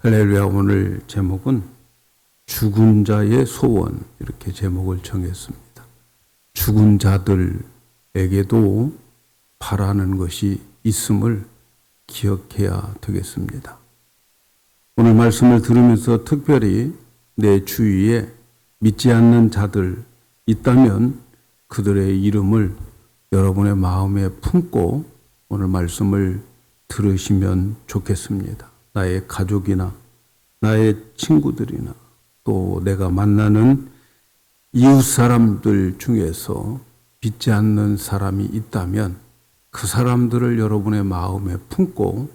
할렐루야. 오늘 제목은 죽은 자의 소원, 이렇게 제목을 정했습니다. 죽은 자들에게도 바라는 것이 있음을 기억해야 되겠습니다. 오늘 말씀을 들으면서 특별히 내 주위에 믿지 않는 자들 있다면 그들의 이름을 여러분의 마음에 품고 오늘 말씀을 들으시면 좋겠습니다. 나의 가족이나 나의 친구들이나 또 내가 만나는 이웃 사람들 중에서 믿지 않는 사람이 있다면 그 사람들을 여러분의 마음에 품고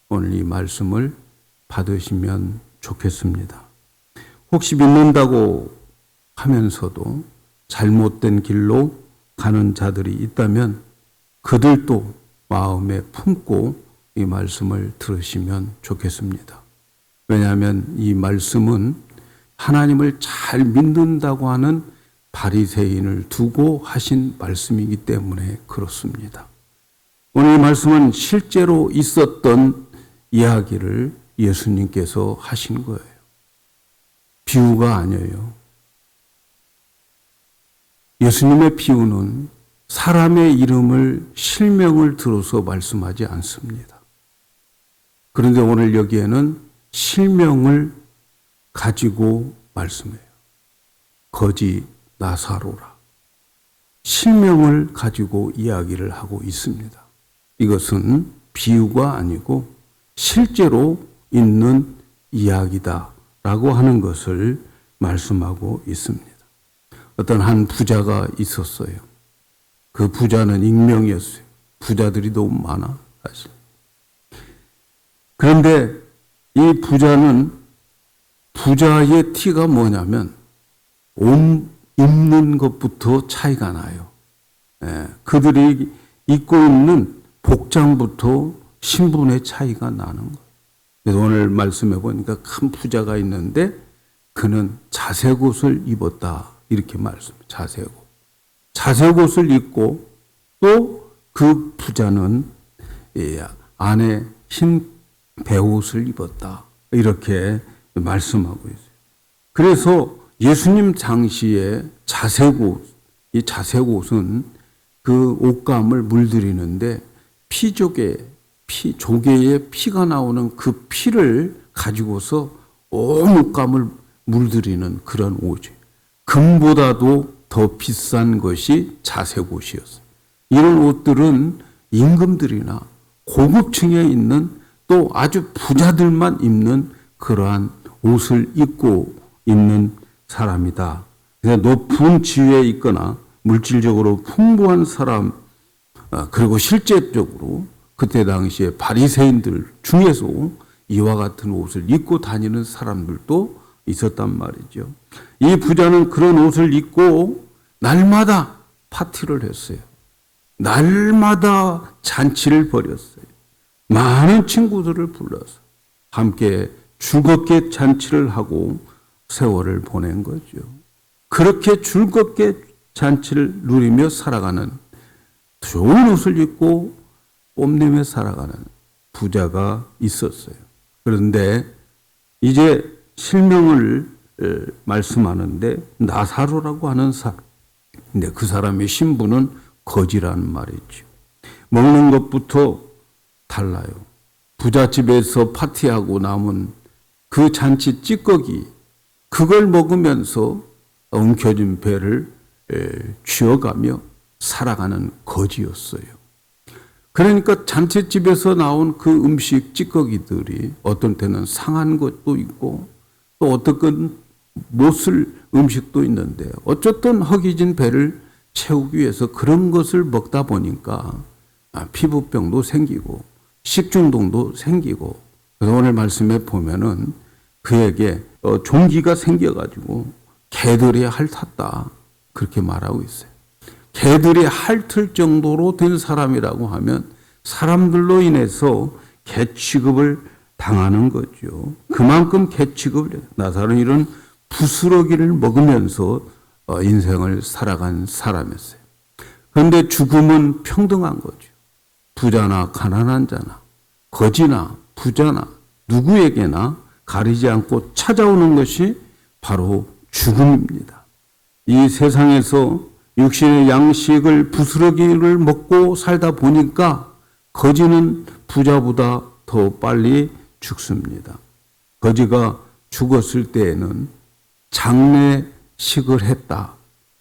오늘 이 말씀을 받으시면 좋겠습니다. 혹시 믿는다고 하면서도 잘못된 길로 가는 자들이 있다면 그들도 마음에 품고 이 말씀을 들으시면 좋겠습니다. 왜냐하면 이 말씀은 하나님을 잘 믿는다고 하는 바리새인을 두고 하신 말씀이기 때문에 그렇습니다. 오늘 이 말씀은 실제로 있었던 이야기를 예수님께서 하신 거예요. 비유가 아니에요. 예수님의 비유는 사람의 이름을 실명을 들어서 말씀하지 않습니다. 그런데 오늘 여기에는 실명을 가지고 말씀해요. 거지 나사로라. 실명을 가지고 이야기를 하고 있습니다. 이것은 비유가 아니고 실제로 있는 이야기다라고 하는 것을 말씀하고 있습니다. 어떤 한 부자가 있었어요. 그 부자는 익명이었어요. 부자들이 너무 많아, 사실. 그런데 이 부자는 부자의 티가 뭐냐면 옷 입는 것부터 차이가 나요. 그들이 입고 있는 복장부터 신분의 차이가 나는 거예요. 그래서 오늘 말씀해 보니까 큰 부자가 있는데 그는 자색 옷을 입었다. 이렇게 말씀해요. 자색 옷을 입고 또 그 부자는 안에 흰 베옷을 입었다. 이렇게 말씀하고 있어요. 그래서 예수님 당시에 이 자색 옷은 그 옷감을 물들이는데 조개의 피가 나오는 그 피를 가지고서 온 옷감을 물들이는 그런 옷이에요. 금보다도 더 비싼 것이 자색 옷이었어요. 이런 옷들은 임금들이나 고급층에 있는 또 아주 부자들만 입는 그러한 옷을 입고 있는 사람이다. 그래서 높은 지위에 있거나 물질적으로 풍부한 사람, 그리고 실제적으로 그때 당시에 바리새인들 중에서 이와 같은 옷을 입고 다니는 사람들도 있었단 말이죠. 이 부자는 그런 옷을 입고 날마다 파티를 했어요. 날마다 잔치를 벌였어요. 많은 친구들을 불러서 함께 즐겁게 잔치를 하고 세월을 보낸 거죠. 그렇게 즐겁게 잔치를 누리며 살아가는, 좋은 옷을 입고 뽐내며 살아가는 부자가 있었어요. 그런데 이제 실명을 말씀하는데 나사로라고 하는 사람, 근데 그 사람의 신분은 거지라는 말이죠. 먹는 것부터 달라요. 부잣집에서 파티하고 남은 그 잔치 찌꺼기, 그걸 먹으면서 엉켜진 배를 쥐어가며 살아가는 거지였어요. 그러니까 잔치집에서 나온 그 음식 찌꺼기들이 어떤 때는 상한 것도 있고 또 어떤 건 못 쓸 음식도 있는데 어쨌든 허기진 배를 채우기 위해서 그런 것을 먹다 보니까 피부병도 생기고 식중독도 생기고, 그래서 오늘 말씀에 보면은 그에게 종기가 생겨가지고 개들이 핥았다. 그렇게 말하고 있어요. 개들이 핥을 정도로 된 사람이라고 하면 사람들로 인해서 개 취급을 당하는 거죠. 그만큼 개 취급을, 나사로는 이런 부스러기를 먹으면서 인생을 살아간 사람이었어요. 그런데 죽음은 평등한 거죠. 부자나 가난한 자나 거지나 부자나 누구에게나 가리지 않고 찾아오는 것이 바로 죽음입니다. 이 세상에서 육신의 양식을 부스러기를 먹고 살다 보니까 거지는 부자보다 더 빨리 죽습니다. 거지가 죽었을 때에는 장례식을 했다,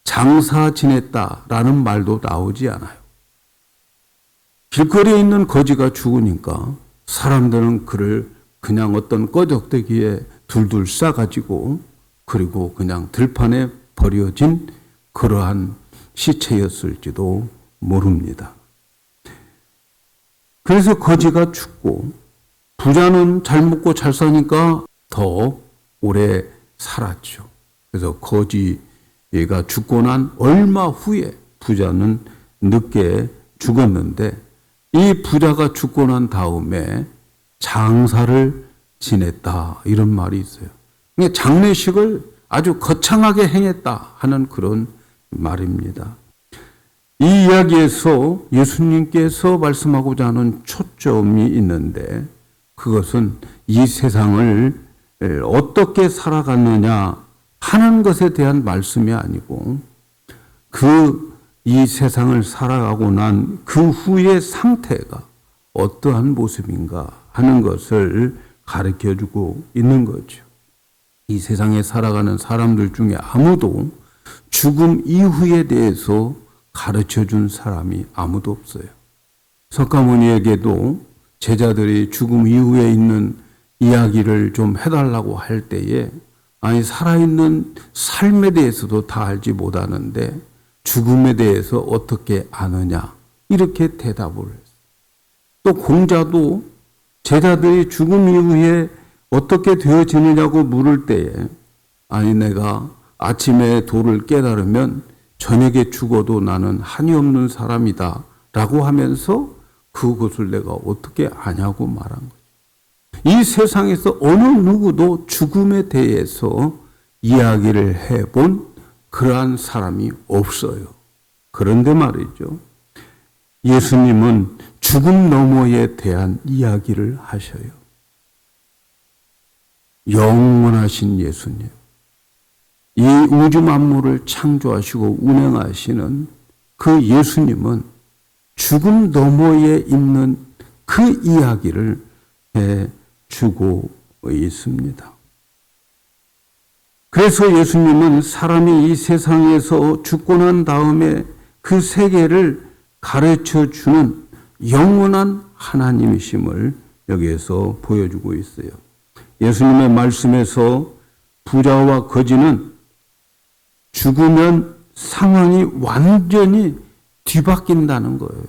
장사 지냈다라는 말도 나오지 않아요. 길거리에 있는 거지가 죽으니까 사람들은 그를 그냥 어떤 꺼적대기에 둘둘 싸가지고 그리고 그냥 들판에 버려진 그러한 시체였을지도 모릅니다. 그래서 거지가 죽고 부자는 잘 먹고 잘 사니까 더 오래 살았죠. 그래서 거지가 죽고 난 얼마 후에 부자는 늦게 죽었는데 이 부자가 죽고 난 다음에 장사를 지냈다 이런 말이 있어요. 장례식을 아주 거창하게 행했다 하는 그런 말입니다. 이 이야기에서 예수님께서 말씀하고자 하는 초점이 있는데 그것은 이 세상을 어떻게 살아갔느냐 하는 것에 대한 말씀이 아니고 이 세상을 살아가고 난 그 후의 상태가 어떠한 모습인가 하는 것을 가르쳐주고 있는 거죠. 이 세상에 살아가는 사람들 중에 아무도 죽음 이후에 대해서 가르쳐준 사람이 아무도 없어요. 석가모니에게도 제자들이 죽음 이후에 있는 이야기를 좀 해달라고 할 때에 아니 살아있는 삶에 대해서도 다 알지 못하는데 죽음에 대해서 어떻게 아느냐 이렇게 대답을 했어요. 또 공자도 제자들이 죽음 이후에 어떻게 되어지느냐고 물을 때에 아니 내가 아침에 도를 깨달으면 저녁에 죽어도 나는 한이 없는 사람이다 라고 하면서 그것을 내가 어떻게 아냐고 말한 거죠. 이 세상에서 어느 누구도 죽음에 대해서 이야기를 해본 그러한 사람이 없어요. 그런데 말이죠. 예수님은 죽음 너머에 대한 이야기를 하셔요. 영원하신 예수님. 이 우주 만물을 창조하시고 운행하시는 그 예수님은 죽음 너머에 있는 그 이야기를 해주고 있습니다. 그래서 예수님은 사람이 이 세상에서 죽고 난 다음에 그 세계를 가르쳐 주는 영원한 하나님이심을 여기에서 보여주고 있어요. 예수님의 말씀에서 부자와 거지는 죽으면 상황이 완전히 뒤바뀐다는 거예요.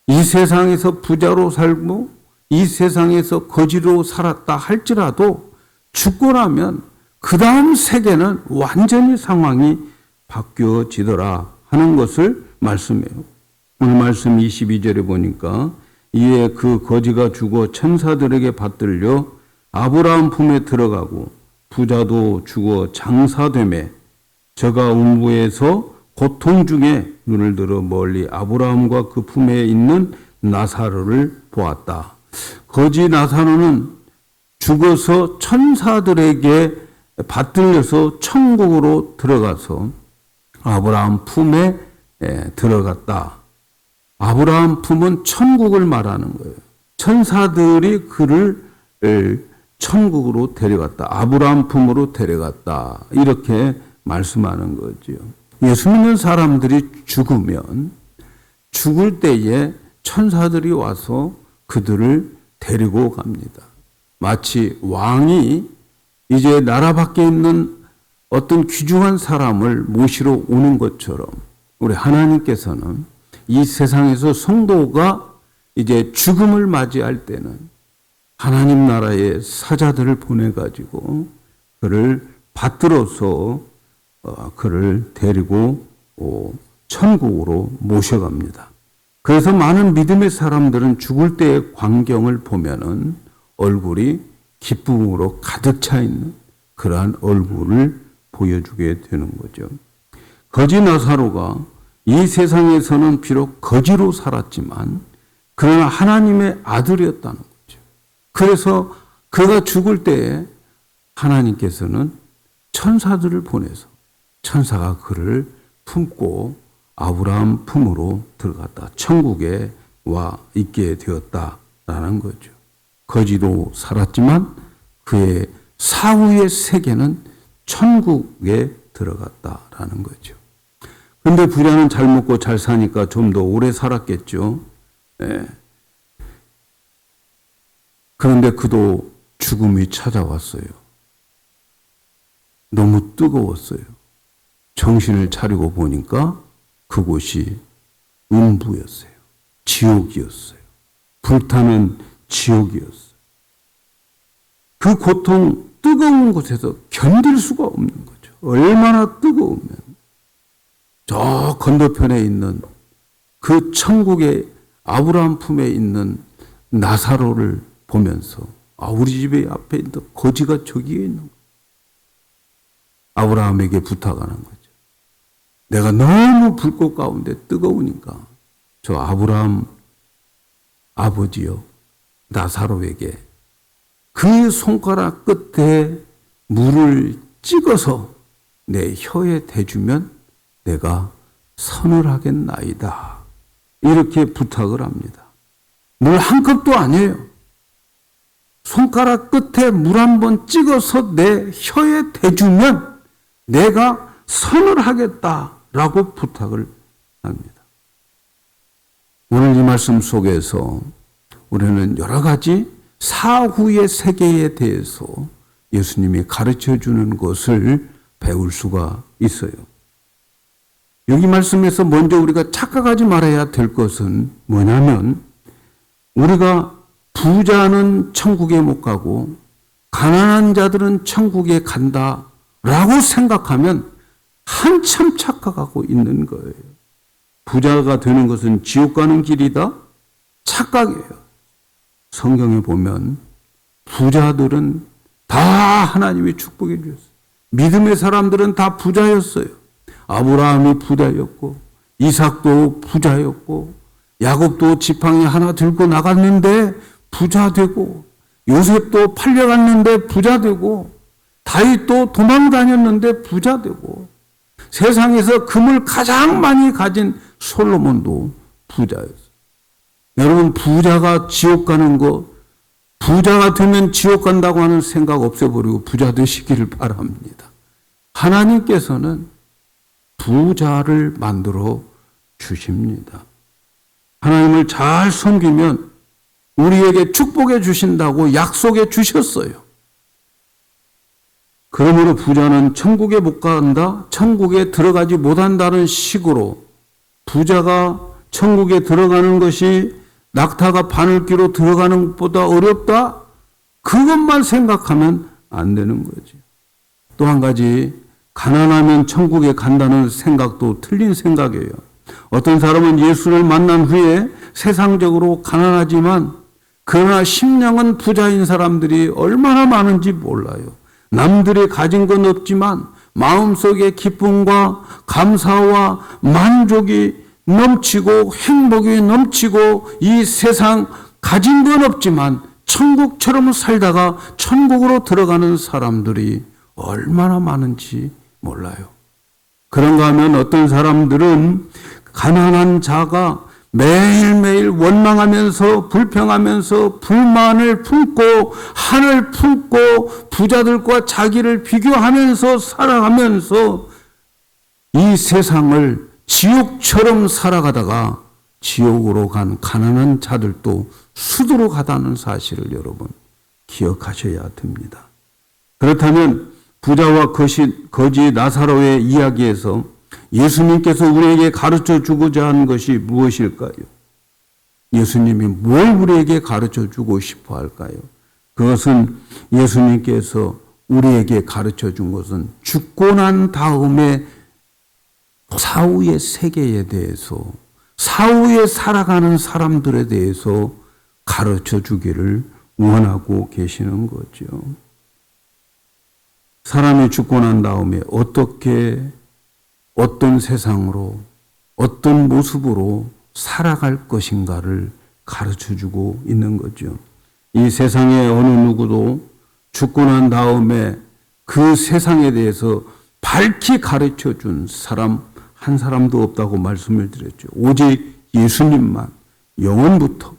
이 세상에서 부자로 살고 이 세상에서 거지로 살았다 할지라도 죽고 나면 그 다음 세계는 완전히 상황이 바뀌어지더라 하는 것을 말씀해요. 오늘 말씀 22절에 보니까 이에 그 거지가 죽어 천사들에게 받들려 아브라함 품에 들어가고 부자도 죽어 장사되매 저가 음부에서 고통 중에 눈을 들어 멀리 아브라함과 그 품에 있는 나사로를 보았다. 거지 나사로는 죽어서 천사들에게 받들려서 천국으로 들어가서 아브라함 품에 들어갔다. 아브라함 품은 천국을 말하는 거예요. 천사들이 그를 천국으로 데려갔다. 아브라함 품으로 데려갔다. 이렇게 말씀하는 거죠. 예수 믿는 사람들이 죽으면 죽을 때에 천사들이 와서 그들을 데리고 갑니다. 마치 왕이 이제 나라 밖에 있는 어떤 귀중한 사람을 모시러 오는 것처럼 우리 하나님께서는 이 세상에서 성도가 이제 죽음을 맞이할 때는 하나님 나라의 사자들을 보내가지고 그를 받들어서 그를 데리고 천국으로 모셔갑니다. 그래서 많은 믿음의 사람들은 죽을 때의 광경을 보면은 얼굴이 기쁨으로 가득 차 있는 그러한 얼굴을 보여주게 되는 거죠. 거지 나사로가 이 세상에서는 비록 거지로 살았지만 그러나 하나님의 아들이었다는 거죠. 그래서 그가 죽을 때에 하나님께서는 천사들을 보내서 천사가 그를 품고 아브라함 품으로 들어갔다. 천국에 와 있게 되었다라는 거죠. 거지로 살았지만 그의 사후의 세계는 천국에 들어갔다라는 거죠. 그런데 부자는 잘 먹고 잘 사니까 좀 더 오래 살았겠죠. 네. 그런데 그도 죽음이 찾아왔어요. 너무 뜨거웠어요. 정신을 차리고 보니까 그곳이 음부였어요. 지옥이었어요. 불타는 지옥이었어요. 그 고통, 뜨거운 곳에서 견딜 수가 없는 거죠. 얼마나 뜨거우면 저 건너편에 있는 그 천국의 아브라함 품에 있는 나사로를 보면서 우리 집에 앞에 있는 거지가 저기에 있는 거예요. 아브라함에게 부탁하는 거죠. 내가 너무 불꽃 가운데 뜨거우니까 저 아브라함 아버지요 나사로에게 그 손가락 끝에 물을 찍어서 내 혀에 대주면 내가 선을 하겠나이다. 이렇게 부탁을 합니다. 물 한 컵도 아니에요. 손가락 끝에 물 한 번 찍어서 내 혀에 대주면 내가 선을 하겠다라고 부탁을 합니다. 오늘 이 말씀 속에서 우리는 여러 가지 사후의 세계에 대해서 예수님이 가르쳐 주는 것을 배울 수가 있어요. 여기 말씀에서 먼저 우리가 착각하지 말아야 될 것은 뭐냐면 우리가 부자는 천국에 못 가고 가난한 자들은 천국에 간다라고 생각하면 한참 착각하고 있는 거예요. 부자가 되는 것은 지옥 가는 길이다? 착각이에요. 성경에 보면 부자들은 다 하나님이 축복해 주셨어요. 믿음의 사람들은 다 부자였어요. 아브라함이 부자였고 이삭도 부자였고 야곱도 지팡이 하나 들고 나갔는데 부자 되고 요셉도 팔려갔는데 부자 되고 다윗도 도망 다녔는데 부자 되고 세상에서 금을 가장 많이 가진 솔로몬도 부자였어요. 여러분 부자가 지옥 가는 거 부자가 되면 지옥 간다고 하는 생각 없애버리고 부자 되시기를 바랍니다. 하나님께서는 부자를 만들어 주십니다. 하나님을 잘 섬기면 우리에게 축복해 주신다고 약속해 주셨어요. 그러므로 부자는 천국에 못 간다, 천국에 들어가지 못한다는 식으로 부자가 천국에 들어가는 것이 낙타가 바늘귀로 들어가는 것보다 어렵다? 그것만 생각하면 안 되는 거지. 또 한 가지 가난하면 천국에 간다는 생각도 틀린 생각이에요. 어떤 사람은 예수를 만난 후에 세상적으로 가난하지만 그러나 심령은 부자인 사람들이 얼마나 많은지 몰라요. 남들이 가진 건 없지만 마음속에 기쁨과 감사와 만족이 넘치고 행복이 넘치고 이 세상 가진 건 없지만 천국처럼 살다가 천국으로 들어가는 사람들이 얼마나 많은지 몰라요. 그런가 하면 어떤 사람들은 가난한 자가 매일매일 원망하면서 불평하면서 불만을 품고 한을 품고 부자들과 자기를 비교하면서 살아가면서 이 세상을 지옥처럼 살아가다가 지옥으로 간 가난한 자들도 수두로 가다는 사실을 여러분 기억하셔야 됩니다. 그렇다면 부자와 거지 나사로의 이야기에서 예수님께서 우리에게 가르쳐 주고자 하는 것이 무엇일까요? 예수님이 뭘 우리에게 가르쳐 주고 싶어 할까요? 그것은 예수님께서 우리에게 가르쳐 준 것은 죽고 난 다음에 사후의 세계에 대해서 사후에 살아가는 사람들에 대해서 가르쳐 주기를 원하고 계시는 거죠. 사람이 죽고 난 다음에 어떤 세상으로 어떤 모습으로 살아갈 것인가를 가르쳐 주고 있는 거죠. 이 세상에 어느 누구도 죽고 난 다음에 그 세상에 대해서 밝히 가르쳐 준 사람 한 사람도 없다고 말씀을 드렸죠. 오직 예수님만 영원부터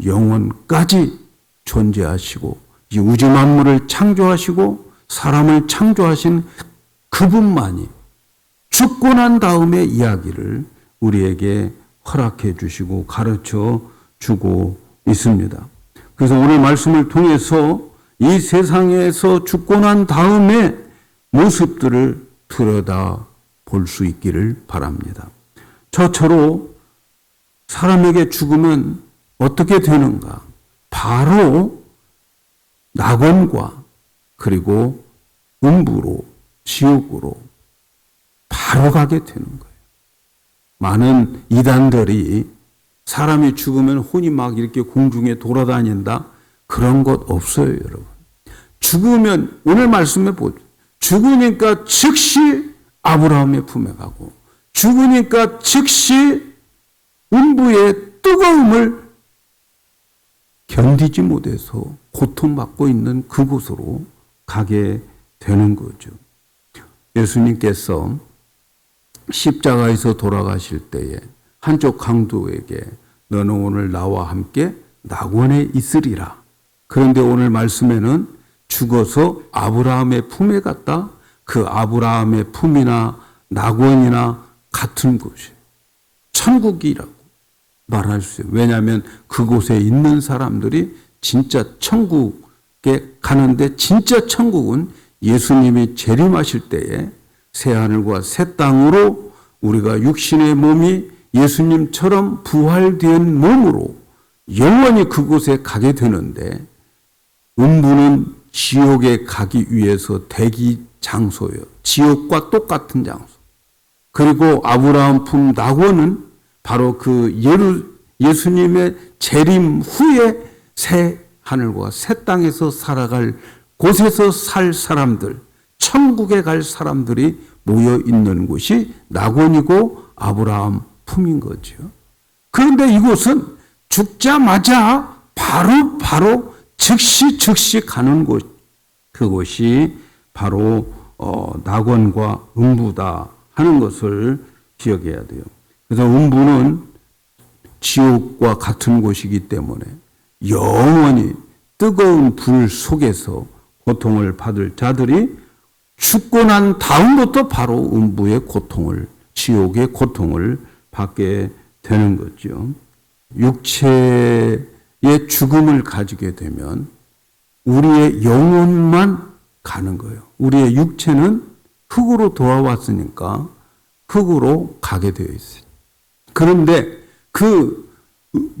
영원까지 존재하시고 이 우주 만물을 창조하시고 사람을 창조하신 그분만이 죽고 난 다음의 이야기를 우리에게 허락해 주시고 가르쳐 주고 있습니다. 그래서 오늘 말씀을 통해서 이 세상에서 죽고 난 다음의 모습들을 들여다 볼 수 있기를 바랍니다. 저처로 사람에게 죽으면 어떻게 되는가? 바로 낙원과 그리고 음부로, 지옥으로 바로 가게 되는 거예요. 많은 이단들이 사람이 죽으면 혼이 막 이렇게 공중에 돌아다닌다? 그런 것 없어요, 여러분. 죽으면, 오늘 말씀해 보죠. 죽으니까 즉시 아브라함의 품에 가고, 죽으니까 즉시 음부의 뜨거움을 견디지 못해서 고통받고 있는 그곳으로 가게 되는 거죠. 예수님께서 십자가에서 돌아가실 때에 한쪽 강도에게 너는 오늘 나와 함께 낙원에 있으리라. 그런데 오늘 말씀에는 죽어서 아브라함의 품에 갔다. 그 아브라함의 품이나 낙원이나 같은 곳이에요. 천국이라고 말할 수 있어요. 왜냐하면 그곳에 있는 사람들이 진짜 천국에 가는데 진짜 천국은 예수님이 재림하실 때에 새하늘과 새 땅으로 우리가 육신의 몸이 예수님처럼 부활된 몸으로 영원히 그곳에 가게 되는데 음부는 지옥에 가기 위해서 대기 장소예요. 지옥과 똑같은 장소. 그리고 아브라함 품 낙원은 바로 그 예수님의 재림 후에 새 하늘과 새 땅에서 살아갈 곳에서 살 사람들, 천국에 갈 사람들이 모여 있는 곳이 낙원이고 아브라함 품인 거죠. 그런데 이곳은 죽자마자 바로 즉시 가는 곳, 그곳이 바로 낙원과 음부다 하는 것을 기억해야 돼요. 그래서 음부는 지옥과 같은 곳이기 때문에 영원히 뜨거운 불 속에서 고통을 받을 자들이 죽고 난 다음부터 바로 음부의 고통을, 지옥의 고통을 받게 되는 거죠. 육체의 죽음을 가지게 되면 우리의 영혼만 가는 거예요. 우리의 육체는 흙으로 돌아왔으니까 흙으로 가게 되어 있어요. 그런데 그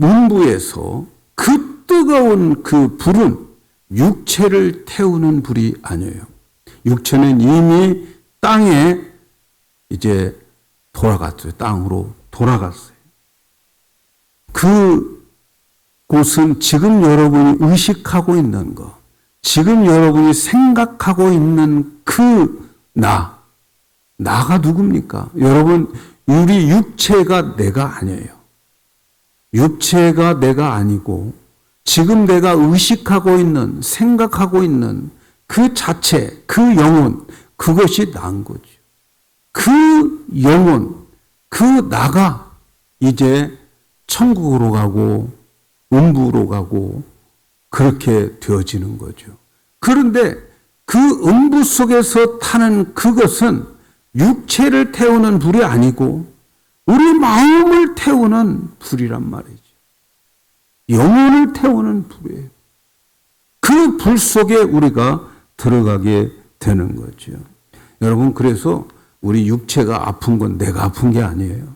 음부에서 그 뜨거운 그 불은 육체를 태우는 불이 아니에요. 육체는 이미 땅에 이제 돌아갔어요. 땅으로 돌아갔어요. 그 곳은 지금 여러분이 의식하고 있는 것, 지금 여러분이 생각하고 있는 그 나가 누굽니까? 여러분, 우리 육체가 내가 아니에요. 육체가 내가 아니고 지금 내가 의식하고 있는, 생각하고 있는 그 자체, 그 영혼, 그것이 나인 거죠. 그 영혼, 그 나가 이제 천국으로 가고 음부로 가고 그렇게 되어지는 거죠. 그런데 그 음부 속에서 타는 그것은 육체를 태우는 불이 아니고 우리 마음을 태우는 불이란 말이죠. 영혼을 태우는 불이에요. 그 불 속에 우리가 들어가게 되는 거죠. 여러분, 그래서 우리 육체가 아픈 건 내가 아픈 게 아니에요.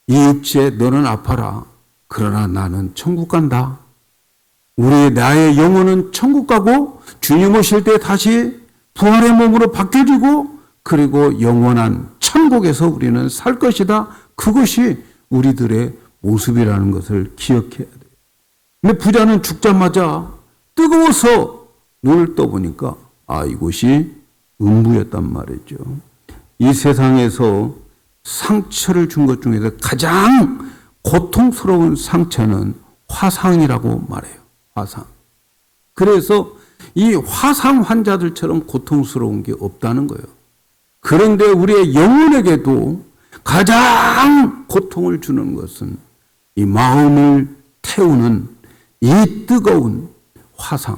이 육체 너는 아파라. 그러나 나는 천국 간다. 나의 영혼은 천국 가고 주님 오실 때 다시 부활의 몸으로 바뀌어지고 그리고 영원한 천국에서 우리는 살 것이다. 그것이 우리들의 모습이라는 것을 기억해야 돼요. 근데 부자는 죽자마자 뜨거워서 눈을 떠보니까 이곳이 음부였단 말이죠. 이 세상에서 상처를 준 것 중에서 가장 고통스러운 상처는 화상이라고 말해요. 화상. 그래서 이 화상 환자들처럼 고통스러운 게 없다는 거예요. 그런데 우리의 영혼에게도 가장 고통을 주는 것은 이 마음을 태우는 이 뜨거운 화상,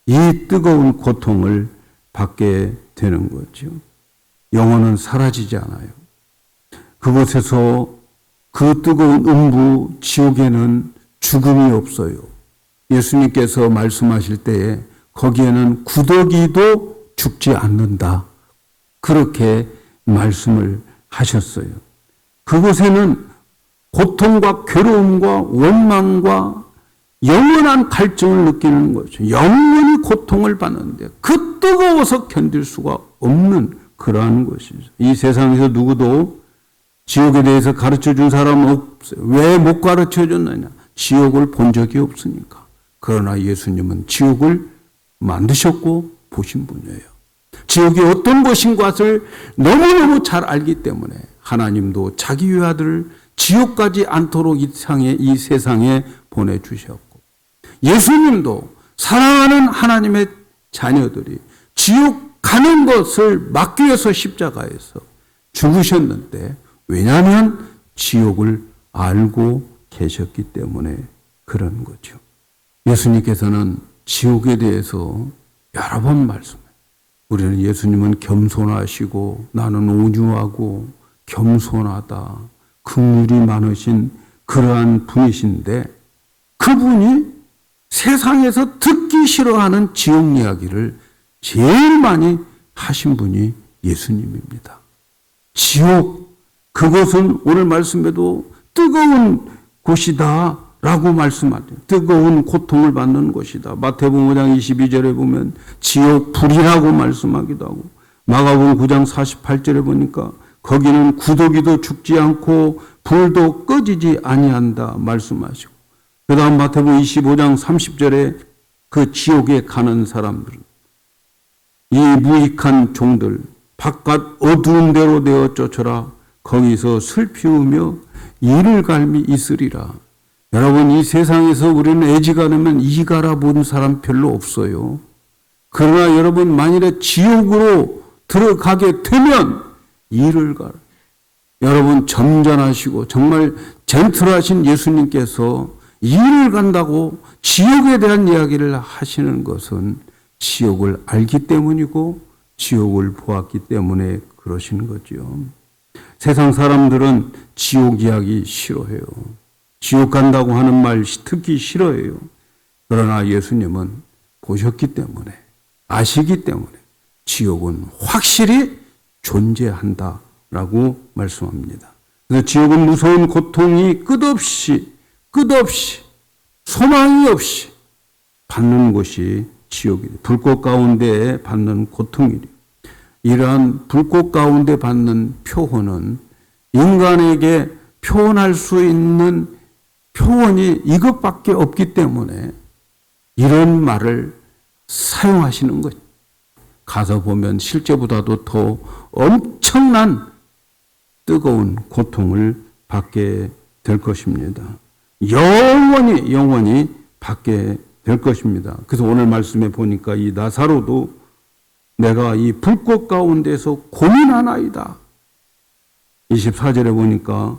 이 뜨거운 고통을 받게 되는 거죠. 영혼은 사라지지 않아요. 그곳에서 그 뜨거운 음부 지옥에는 죽음이 없어요. 예수님께서 말씀하실 때에 거기에는 구더기도 죽지 않는다. 그렇게 말씀을 하셨어요. 그곳에는 고통과 괴로움과 원망과 영원한 갈증을 느끼는 거죠. 영원히 고통을 받는데 그 뜨거워서 견딜 수가 없는 그러한 것이죠. 이 세상에서 누구도 지옥에 대해서 가르쳐 준 사람은 없어요. 왜 못 가르쳐 줬느냐? 지옥을 본 적이 없으니까. 그러나 예수님은 지옥을 만드셨고 보신 분이에요. 지옥이 어떤 것인 것을 너무너무 잘 알기 때문에 하나님도 자기 아들을 지옥까지 않도록 이 세상에 보내주셨고, 예수님도 사랑하는 하나님의 자녀들이 지옥 가는 것을 막기 위해서 십자가에서 죽으셨는데, 왜냐하면 지옥을 알고 계셨기 때문에 그런 거죠. 예수님께서는 지옥에 대해서 여러 번 말씀해요. 우리는 예수님은 겸손하시고 나는 온유하고 겸손하다, 긍휼이 많으신 그러한 분이신데, 그분이 세상에서 듣기 싫어하는 지옥 이야기를 제일 많이 하신 분이 예수님입니다. 지옥, 그것은 오늘 말씀에도 뜨거운 곳이다 라고 말씀하죠. 뜨거운 고통을 받는 곳이다. 마태복음 5장 22절에 보면 지옥 불이라고 말씀하기도 하고, 마가복음 9장 48절에 보니까 거기는 구더기도 죽지 않고 불도 꺼지지 아니한다 말씀하시고, 그 다음 마태복음 25장 30절에 그 지옥에 가는 사람들은 이 무익한 종들 바깥 어두운 데로 내어 쫓아라. 거기서 슬피 우며 이를 갈미 있으리라. 여러분, 이 세상에서 우리는 애지간하면 이가라 본 사람 별로 없어요. 그러나 여러분, 만일에 지옥으로 들어가게 되면 이를 가라. 여러분, 점잖하시고 정말 젠틀하신 예수님께서 이를 간다고 지옥에 대한 이야기를 하시는 것은 지옥을 알기 때문이고 지옥을 보았기 때문에 그러신 거죠. 세상 사람들은 지옥 이야기 싫어해요. 지옥 간다고 하는 말 듣기 싫어해요. 그러나 예수님은 보셨기 때문에, 아시기 때문에 지옥은 확실히 존재한다라고 말씀합니다. 그래서 지옥은 무서운 고통이 끝없이 소망이 없이 받는 곳이 지옥이에요. 불꽃 가운데 받는 고통이래요. 이러한 불꽃 가운데 받는 표현은 인간에게 표현할 수 있는 표현이 이것밖에 없기 때문에 이런 말을 사용하시는 거죠. 가서 보면 실제보다도 더 엄청난 뜨거운 고통을 받게 될 것입니다. 영원히 받게 될 것입니다. 그래서 오늘 말씀에 보니까 이 나사로도 내가 이 불꽃 가운데서 고민하나이다. 24절에 보니까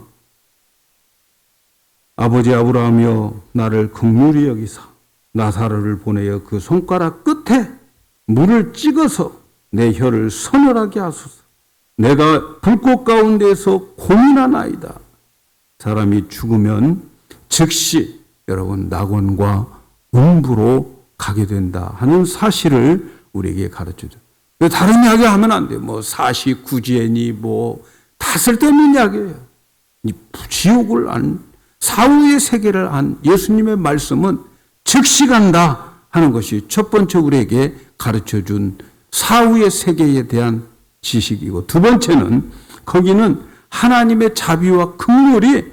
아버지 아브라함이여 나를 긍휼히 여기사 나사로를 보내어 그 손가락 끝에 물을 찍어서 내 혀를 서늘하게 하소서. 내가 불꽃 가운데서 고민하나이다. 사람이 죽으면 즉시 여러분 낙원과 음부로 가게 된다 하는 사실을 우리에게 가르쳐줘. 다른 이야기 하면 안 돼요. 뭐 사시구제니 다 쓸데없는 이야기예요. 이 지옥을 안, 사후의 세계를 안 예수님의 말씀은 즉시 간다 하는 것이 첫 번째 우리에게 가르쳐준 사후의 세계에 대한 지식이고, 두 번째는 거기는 하나님의 자비와 긍휼이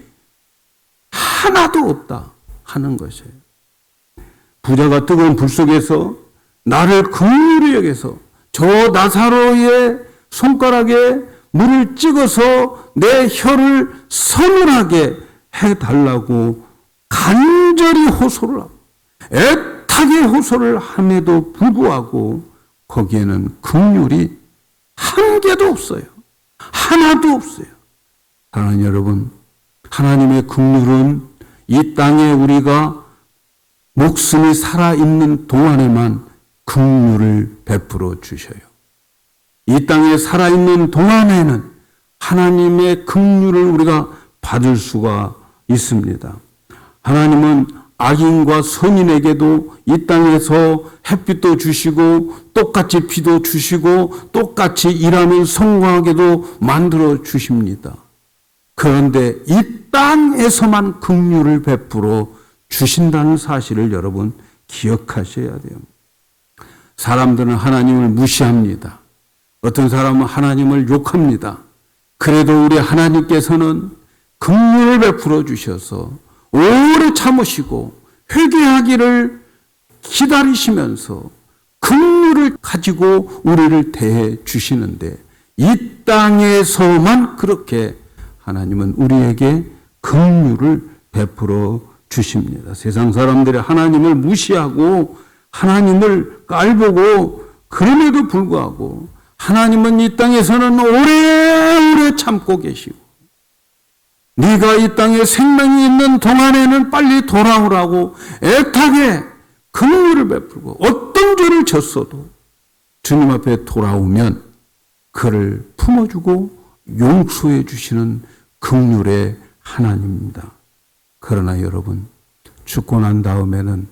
하나도 없다 하는 것이에요. 부자가 뜨거운 불 속에서 나를 긍휼히 여겨서 저 나사로의 손가락에 물을 찍어서 내 혀를 서늘하게 해달라고 간절히 호소를 하고, 애타게 호소를 함에도 불구하고 거기에는 긍휼이 한 개도 없어요. 하나도 없어요. 사랑하는 여러분, 하나님의 긍휼은 이 땅에 우리가 목숨이 살아있는 동안에만 긍휼을 베풀어 주셔요. 이 땅에 살아있는 동안에는 하나님의 긍휼을 우리가 받을 수가 있습니다. 하나님은 악인과 선인에게도 이 땅에서 햇빛도 주시고 똑같이 비도 주시고 똑같이 일하면 성공하게도 만들어 주십니다. 그런데 이 땅에서만 긍휼을 베풀어 주신다는 사실을 여러분 기억하셔야 돼요. 사람들은 하나님을 무시합니다. 어떤 사람은 하나님을 욕합니다. 그래도 우리 하나님께서는 긍휼을 베풀어 주셔서 오래 참으시고 회개하기를 기다리시면서 긍휼을 가지고 우리를 대해 주시는데 이 땅에서만 그렇게 하나님은 우리에게 긍휼을 베풀어 주십니다. 세상 사람들이 하나님을 무시하고 하나님을 깔보고 그럼에도 불구하고 하나님은 이 땅에서는 오래오래 참고 계시고 네가 이 땅에 생명이 있는 동안에는 빨리 돌아오라고 애타게 긍휼을 베풀고 어떤 죄를 졌어도 주님 앞에 돌아오면 그를 품어주고 용서해 주시는 긍휼의 하나님입니다. 그러나 여러분, 죽고 난 다음에는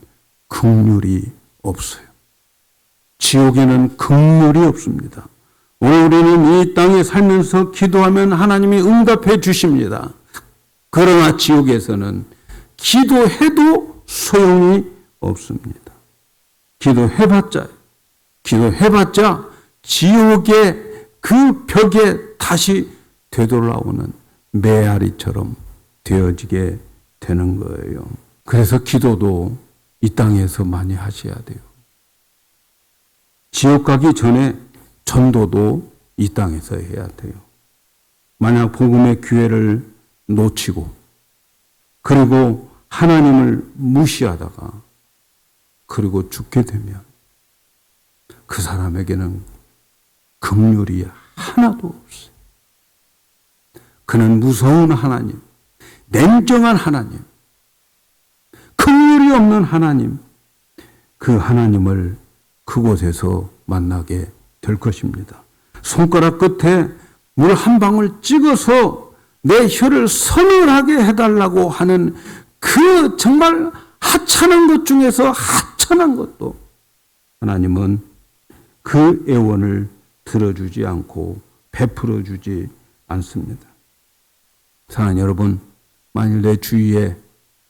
긍휼이 없어요. 지옥에는 긍휼이 없습니다. 오늘 우리는 이 땅에 살면서 기도하면 하나님이 응답해 주십니다. 그러나 지옥에서는 기도해도 소용이 없습니다. 기도해봤자 지옥의 그 벽에 다시 되돌아오는 메아리처럼 되어지게 되는 거예요. 그래서 기도도 이 땅에서 많이 하셔야 돼요. 지옥 가기 전에 전도도 이 땅에서 해야 돼요. 만약 복음의 기회를 놓치고 그리고 하나님을 무시하다가 그리고 죽게 되면 그 사람에게는 긍휼이 하나도 없어요. 그는 무서운 하나님, 냉정한 하나님, 긍휼이 없는 하나님, 그 하나님을 그곳에서 만나게 될 것입니다. 손가락 끝에 물 한 방울 찍어서 내 혀를 서늘하게 해달라고 하는 그 정말 하찮은 것 중에서 하찮은 것도 하나님은 그 애원을 들어주지 않고 베풀어 주지 않습니다. 사랑하는 여러분, 만일 내 주위에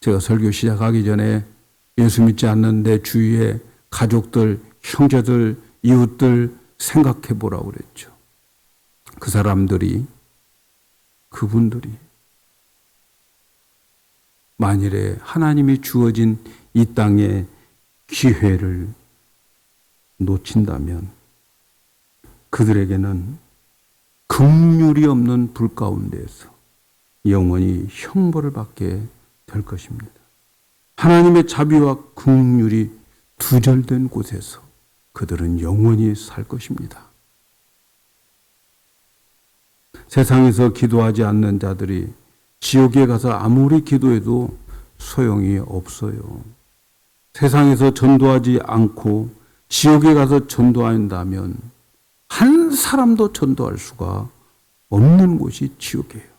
제가 설교 시작하기 전에 예수 믿지 않는 내 주위에 가족들, 형제들, 이웃들 생각해 보라고 그랬죠. 그 사람들이, 그분들이 만일에 하나님이 주어진 이 땅의 기회를 놓친다면 그들에게는 긍휼이 없는 불 가운데에서 영원히 형벌을 받게 될 것입니다. 하나님의 자비와 긍휼이 두절된 곳에서 그들은 영원히 살 것입니다. 세상에서 기도하지 않는 자들이 지옥에 가서 아무리 기도해도 소용이 없어요. 세상에서 전도하지 않고 지옥에 가서 전도한다면 한 사람도 전도할 수가 없는 곳이 지옥이에요.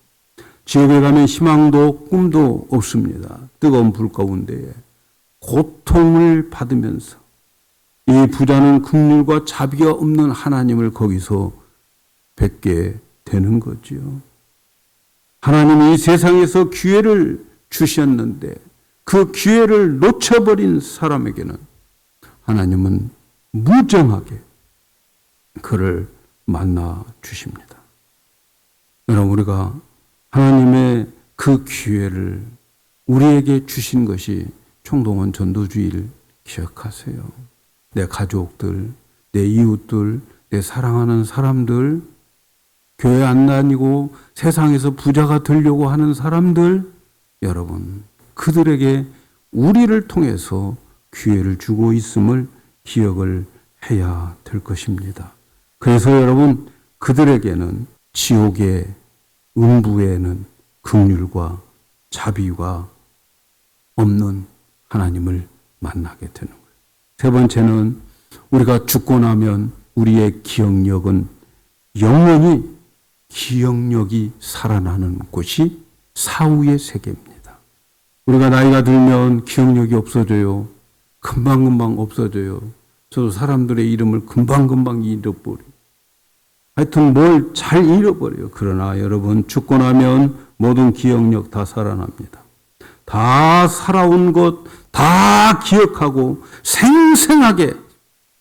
지옥에 가면 희망도 꿈도 없습니다. 뜨거운 불 가운데에 고통을 받으면서 이 부자는 긍휼과 자비가 없는 하나님을 거기서 뵙게 되는 거지요. 하나님이 이 세상에서 기회를 주셨는데 그 기회를 놓쳐버린 사람에게는 하나님은 무정하게 그를 만나 주십니다. 여러분, 우리가 하나님의 그 기회를 우리에게 주신 것이 총동원 전도주의를 기억하세요. 내 가족들, 내 이웃들, 내 사랑하는 사람들, 교회 안 다니고 세상에서 부자가 되려고 하는 사람들, 여러분, 그들에게 우리를 통해서 기회를 주고 있음을 기억을 해야 될 것입니다. 그래서 여러분, 그들에게는 지옥의 음부에는 긍휼과 자비가 없는 하나님을 만나게 되는 거예요. 세 번째는 우리가 죽고 나면 우리의 기억력은 영원히 기억력이 살아나는 곳이 사후의 세계입니다. 우리가 나이가 들면 기억력이 없어져요. 금방금방 없어져요. 저도 사람들의 이름을 금방금방 잃어버려요. 하여튼 뭘 잘 잃어버려요. 그러나 여러분, 죽고 나면 모든 기억력 다 살아납니다. 다 살아온 것 다 기억하고 생생하게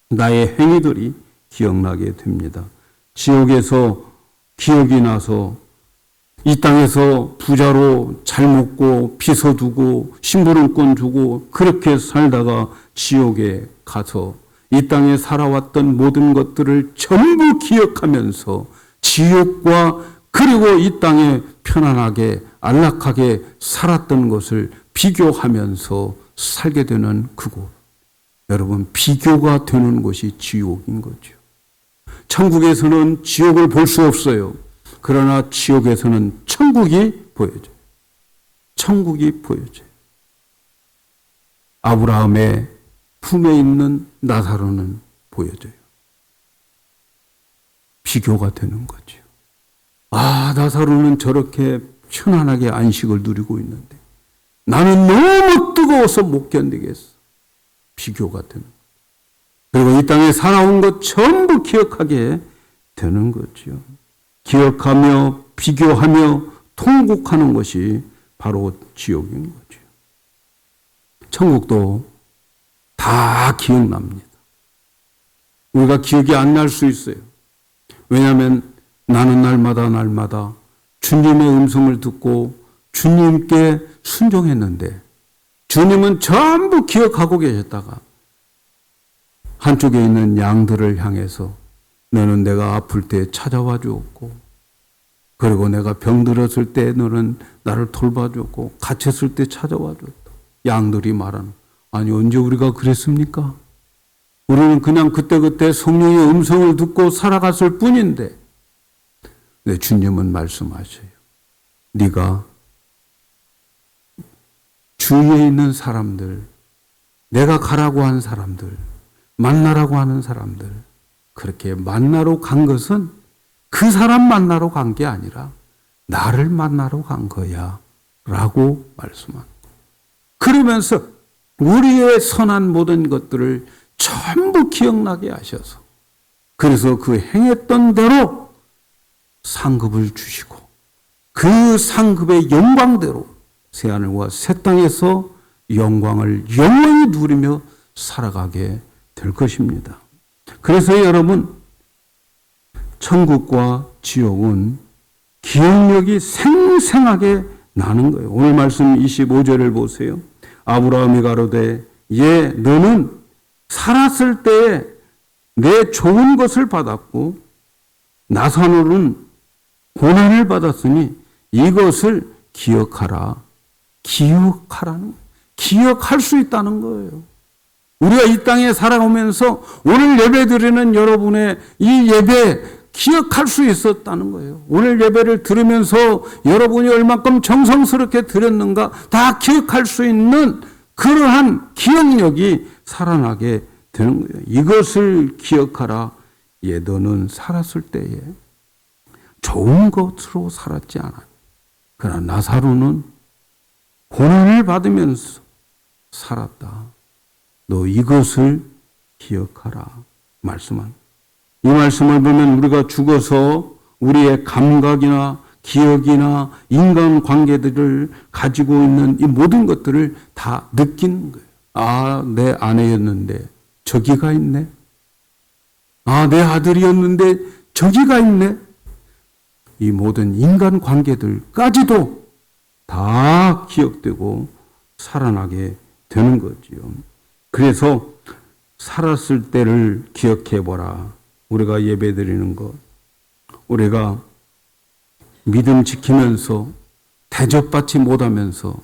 나의 행위들이 기억나게 됩니다. 지옥에서 기억이 나서 이 땅에서 부자로 잘 먹고 빚어두고 심부름권 주고 그렇게 살다가 지옥에 가서 이 땅에 살아왔던 모든 것들을 전부 기억하면서 지옥과 그리고 이 땅에 편안하게 안락하게 살았던 것을 비교하면서 살게 되는 그곳. 여러분, 비교가 되는 곳이 지옥인 거죠. 천국에서는 지옥을 볼 수 없어요. 그러나 지옥에서는 천국이 보여져요. 천국이 보여져요. 아브라함의 품에 있는 나사로는 보여져요. 비교가 되는 거죠. 아, 나사로는 저렇게 편안하게 안식을 누리고 있는데 나는 너무 뜨거워서 못 견디겠어. 비교가 되는 거죠. 그리고 이 땅에 살아온 것 전부 기억하게 되는 거죠. 기억하며 비교하며 통곡하는 것이 바로 지옥인 거죠. 천국도 다 기억납니다. 우리가 기억이 안 날 수 있어요. 왜냐하면 나는 날마다 주님의 음성을 듣고 주님께 순종했는데 주님은 전부 기억하고 계셨다가 한쪽에 있는 양들을 향해서 너는 내가 아플 때 찾아와 주었고 그리고 내가 병들었을 때 너는 나를 돌봐줬고 갇혔을 때 찾아와 줬다. 양들이 말하는, 아니 언제 우리가 그랬습니까? 우리는 그냥 그때그때 성령의 음성을 듣고 살아갔을 뿐인데, 네, 주님은 말씀하셔요. 네가 주위에 있는 사람들, 내가 가라고 한 사람들, 만나라고 하는 사람들, 그렇게 만나러 간 것은 그 사람 만나러 간 게 아니라 나를 만나러 간 거야 라고 말씀합니다. 그러면서 우리의 선한 모든 것들을 전부 기억나게 하셔서 그래서 그 행했던 대로 상급을 주시고 그 상급의 영광대로 새하늘과 새 땅에서 영광을 영원히 누리며 살아가게 될 것입니다. 그래서 여러분, 천국과 지옥은 기억력이 생생하게 나는 거예요. 오늘 말씀 25절을 보세요. 아브라함이 가로되 예 너는 살았을 때에 내 좋은 것을 받았고 나사로는 고난을 받았으니 이것을 기억하라. 기억하라는, 기억할 수 있다는 거예요. 우리가 이 땅에 살아오면서 오늘 예배 드리는 여러분의 이 예배 기억할 수 있었다는 거예요. 오늘 예배를 들으면서 여러분이 얼마큼 정성스럽게 드렸는가 다 기억할 수 있는 그러한 기억력이 살아나게 되는 거예요. 이것을 기억하라. 예, 너는 살았을 때에 좋은 것으로 살았지 않아. 그러나 나사로는 고난을 받으면서 살았다. 너 이것을 기억하라. 말씀한. 이 말씀을 보면 우리가 죽어서 우리의 감각이나 기억이나 인간관계들을 가지고 있는 이 모든 것들을 다 느끼는 거예요. 아, 내 아내였는데 저기가 있네. 아, 내 아들이었는데 저기가 있네. 이 모든 인간관계들까지도 다 기억되고 살아나게 되는 거지요. 그래서 살았을 때를 기억해보라. 우리가 예배드리는 것, 우리가 믿음 지키면서 대접받지 못하면서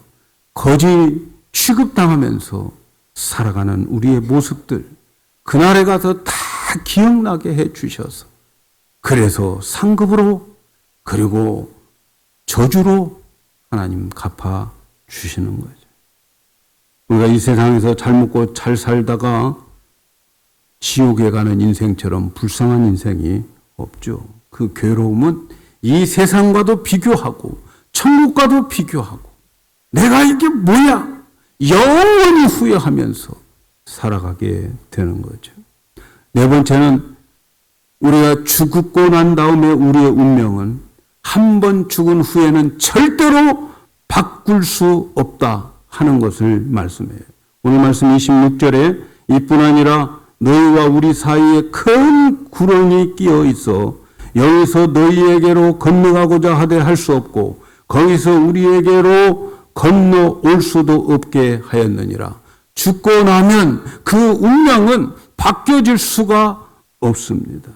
거지 취급당하면서 살아가는 우리의 모습들, 그날에 가서 다 기억나게 해 주셔서, 그래서 상급으로 그리고 저주로 하나님 갚아 주시는 거죠. 우리가 이 세상에서 잘 먹고 잘 살다가 지옥에 가는 인생처럼 불쌍한 인생이 없죠. 그 괴로움은 이 세상과도 비교하고 천국과도 비교하고 내가 이게 뭐야? 영원히 후회하면서 살아가게 되는 거죠. 네 번째는 우리가 죽고 난 다음에 우리의 운명은 한 번 죽은 후에는 절대로 바꿀 수 없다 하는 것을 말씀해요. 오늘 말씀 26절에 이뿐 아니라 너희와 우리 사이에 큰 구렁이 끼어 있어 여기서 너희에게로 건너가고자 하되 할 수 없고 거기서 우리에게로 건너올 수도 없게 하였느니라. 죽고 나면 그 운명은 바뀌어질 수가 없습니다.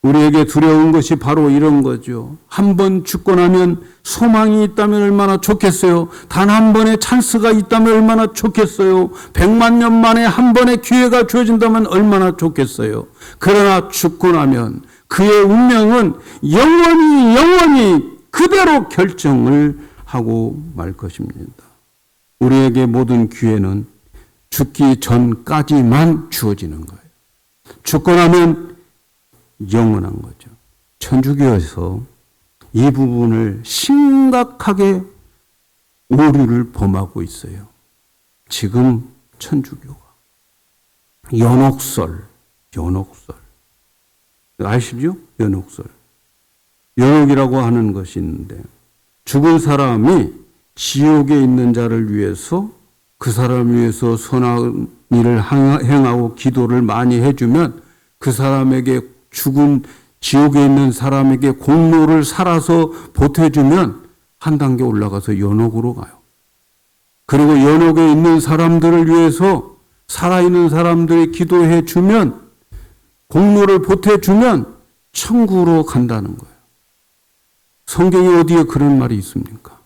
우리에게 두려운 것이 바로 이런 거죠. 한 번 죽고 나면 소망이 있다면 얼마나 좋겠어요. 단 한 번의 찬스가 있다면 얼마나 좋겠어요. 100만 년 만에 한 번의 기회가 주어진다면 얼마나 좋겠어요. 그러나 죽고 나면 그의 운명은 영원히 그대로 결정을 하고 말 것입니다. 우리에게 모든 기회는 죽기 전까지만 주어지는 거예요. 죽고 나면 영원한 거죠. 천주교에서 이 부분을 심각하게 오류를 범하고 있어요. 지금 천주교가 연옥설 아시죠? 연옥이라고 하는 것이 있는데 죽은 사람이 지옥에 있는 자를 위해서 그 사람을 위해서 선한 일을 행하고 기도를 많이 해주면 그 사람에게 죽은 지옥에 있는 사람에게 공로를 살아서 보태주면 한 단계 올라가서 연옥으로 가요. 그리고 연옥에 있는 사람들을 위해서 살아있는 사람들이 기도해 주면 공로를 보태주면 천국으로 간다는 거예요. 성경이 어디에 그런 말이 있습니까?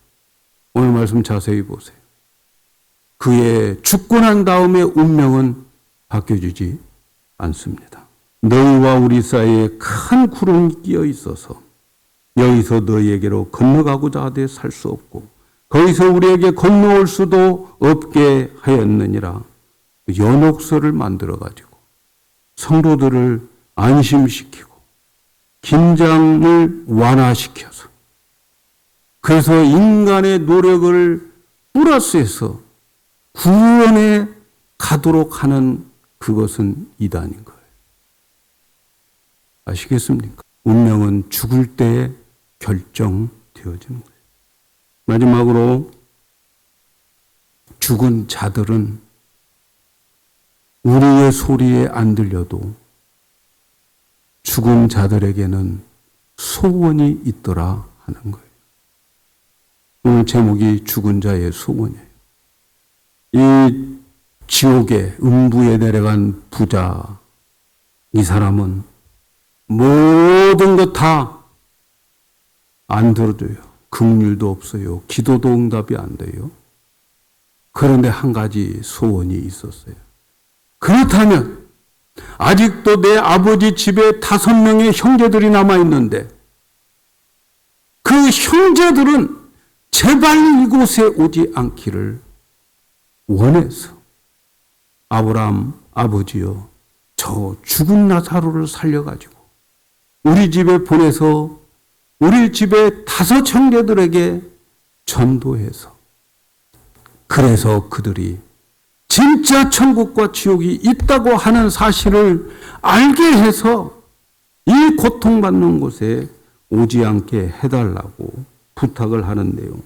오늘 말씀 자세히 보세요. 그의 죽고 난 다음에 운명은 바뀌어지지 않습니다. 너희와 우리 사이에 큰 구름이 끼어 있어서 여기서 너희에게로 건너가고자 하되 살 수 없고 거기서 우리에게 건너올 수도 없게 하였느니라. 연옥설을 만들어가지고 성도들을 안심시키고 긴장을 완화시켜서 그래서 인간의 노력을 플러스해서 구원에 가도록 하는 그것은 이단인 거예요. 아시겠습니까? 운명은 죽을 때 결정되어지는 거예요. 마지막으로 죽은 자들은 우리의 소리에 안 들려도 죽은 자들에게는 소원이 있더라 하는 거예요. 오늘 제목이 죽은 자의 소원이에요. 이 지옥에 음부에 내려간 부자, 이 사람은 모든 것 다 안 들어줘요. 긍휼도 없어요. 기도도 응답이 안 돼요. 그런데 한 가지 소원이 있었어요. 그렇다면 아직도 내 아버지 집에 5명의 형제들이 남아있는데 그 형제들은 제발 이곳에 오지 않기를 원해서 아브라함 아버지여 저 죽은 나사로를 살려가지고 우리 집에 보내서 우리 집에 5 형제들에게 전도해서 그래서 그들이 진짜 천국과 지옥이 있다고 하는 사실을 알게 해서 이 고통받는 곳에 오지 않게 해달라고 부탁을 하는 내용.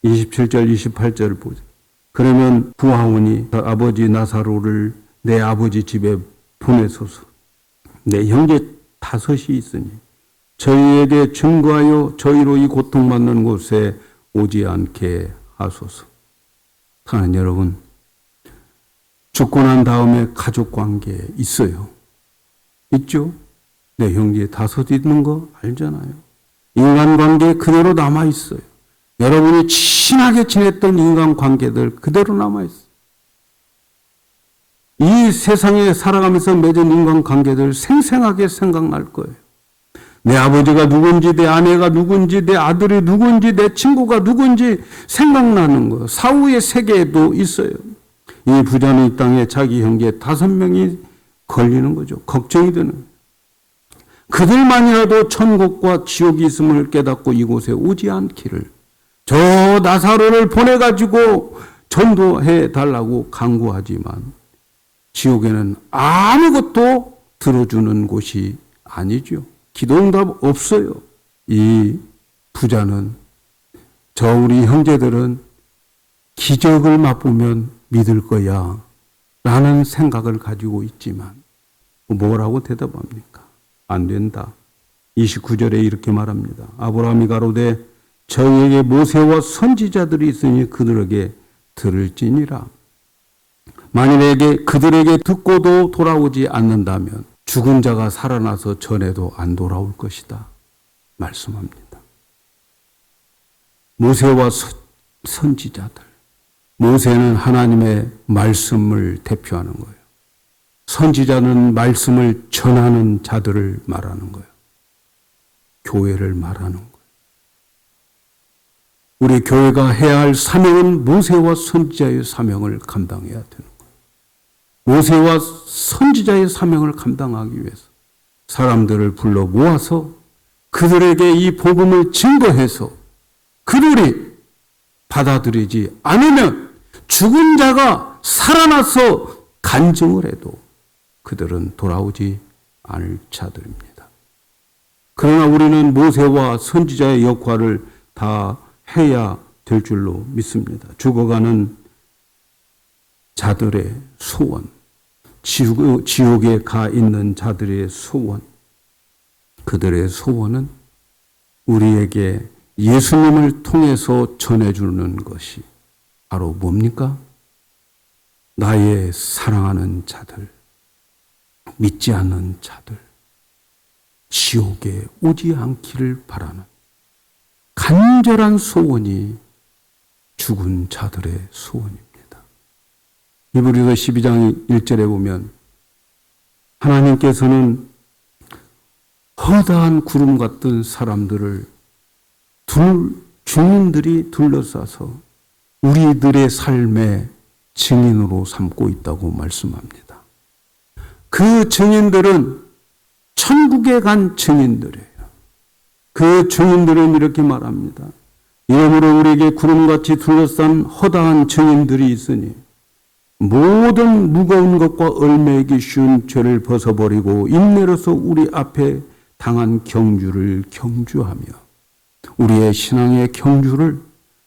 27절, 28절을 보세요. 그러면 부하오니 아버지 나사로를 내 아버지 집에 보내소서. 내 형제 5이 있으니 저희에게 증거하여 저희로 이 고통받는 곳에 오지 않게 하소서. 사랑하는 여러분, 죽고 난 다음에 가족관계 있어요. 있죠? 내 형제 5 있는 거 알잖아요. 인간관계 그대로 남아있어요. 여러분이 친하게 지냈던 인간관계들 그대로 남아있어요. 이 세상에 살아가면서 맺은 인간관계들 생생하게 생각날 거예요. 내 아버지가 누군지, 내 아내가 누군지, 내 아들이 누군지, 내 친구가 누군지 생각나는 거. 사후의 세계에도 있어요. 이 부자는 이 땅에 자기 형제 5명이 걸리는 거죠. 걱정이 되는 거예요. 그들만이라도 천국과 지옥이 있음을 깨닫고 이곳에 오지 않기를 저 나사로를 보내가지고 전도해 달라고 간구하지만 지옥에는 아무것도 들어주는 곳이 아니죠. 기도응답 없어요. 이 부자는 저 우리 형제들은 기적을 맛보면 믿을 거야 라는 생각을 가지고 있지만 뭐라고 대답합니까? 안 된다. 29절에 이렇게 말합니다. 아브라함이 가로되 저희에게 모세와 선지자들이 있으니 그들에게 들을지니라. 만일에 그들에게 듣고도 돌아오지 않는다면 죽은 자가 살아나서 전에도 안 돌아올 것이다. 말씀합니다. 모세와 선지자들. 모세는 하나님의 말씀을 대표하는 거예요. 선지자는 말씀을 전하는 자들을 말하는 거예요. 교회를 말하는 거예요. 우리 교회가 해야 할 사명은 모세와 선지자의 사명을 감당해야 되는 거예요. 모세와 선지자의 사명을 감당하기 위해서 사람들을 불러 모아서 그들에게 이 복음을 증거해서 그들이 받아들이지 않으면 죽은 자가 살아나서 간증을 해도 그들은 돌아오지 않을 자들입니다. 그러나 우리는 모세와 선지자의 역할을 다 해야 될 줄로 믿습니다. 죽어가는 자들의 소원, 지옥에 가 있는 자들의 소원, 그들의 소원은 우리에게 예수님을 통해서 전해주는 것이 바로 뭡니까? 나의 사랑하는 자들, 믿지 않는 자들, 지옥에 오지 않기를 바라는 간절한 소원이 죽은 자들의 소원입니다. 히브리서 12장 1절에 보면 하나님께서는 허다한 구름 같은 사람들을 주민들이 둘러싸서 우리들의 삶의 증인으로 삼고 있다고 말씀합니다. 그 증인들은 천국에 간 증인들이에요. 그 증인들은 이렇게 말합니다. 이러므로 우리에게 구름같이 둘러싼 허다한 증인들이 있으니 모든 무거운 것과 얽매이기 쉬운 죄를 벗어버리고 인내로서 우리 앞에 당한 경주를 경주하며 우리의 신앙의 경주를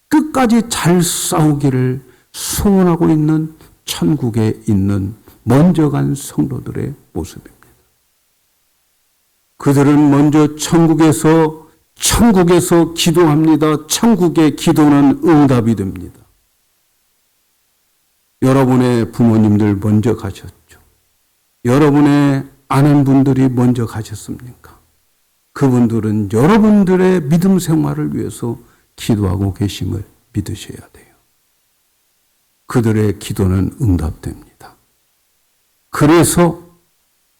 끝까지 잘 싸우기를 소원하고 있는 천국에 있는 먼저 간 성도들의 모습입니다. 그들은 먼저 천국에서 기도합니다. 천국의 기도는 응답이 됩니다. 여러분의 부모님들 먼저 가셨죠. 여러분의 아는 분들이 먼저 가셨습니까? 그분들은 여러분들의 믿음 생활을 위해서 기도하고 계심을 믿으셔야 돼요. 그들의 기도는 응답됩니다. 그래서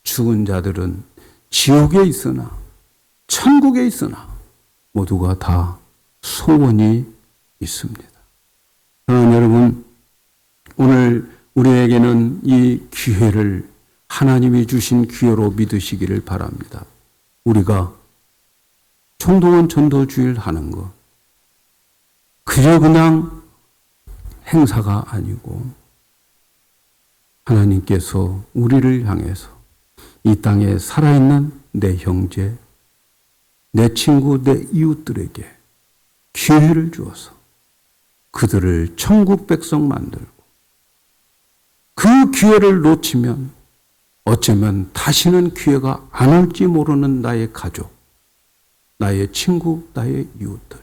죽은 자들은 지옥에 있으나 천국에 있으나 모두가 다 소원이 있습니다. 사랑하는 여러분, 오늘 우리에게는 이 기회를 하나님이 주신 기회로 믿으시기를 바랍니다. 우리가 총동원 전도주일 하는 것, 그저 그냥 행사가 아니고 하나님께서 우리를 향해서 이 땅에 살아있는 내 형제, 내 친구, 내 이웃들에게 기회를 주어서 그들을 천국 백성 만들고 그 기회를 놓치면 어쩌면 다시는 기회가 안 올지 모르는 나의 가족, 나의 친구, 나의 이웃들,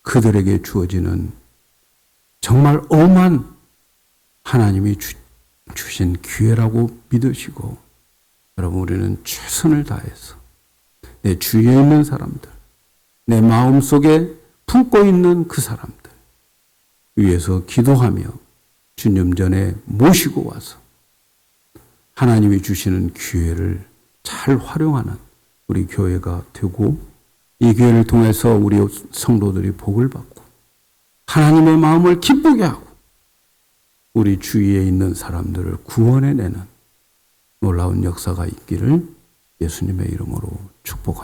그들에게 주어지는 정말 엄한 하나님이 주신 기회라고 믿으시고, 여러분, 우리는 최선을 다해서 내 주위에 있는 사람들, 내 마음속에 품고 있는 그 사람들 위해서 기도하며 주님 전에 모시고 와서 하나님이 주시는 기회를 잘 활용하는 우리 교회가 되고, 이 교회를 통해서 우리 성도들이 복을 받고 하나님의 마음을 기쁘게 하고 우리 주위에 있는 사람들을 구원해내는 놀라운 역사가 있기를 예수님의 이름으로 축복합니다.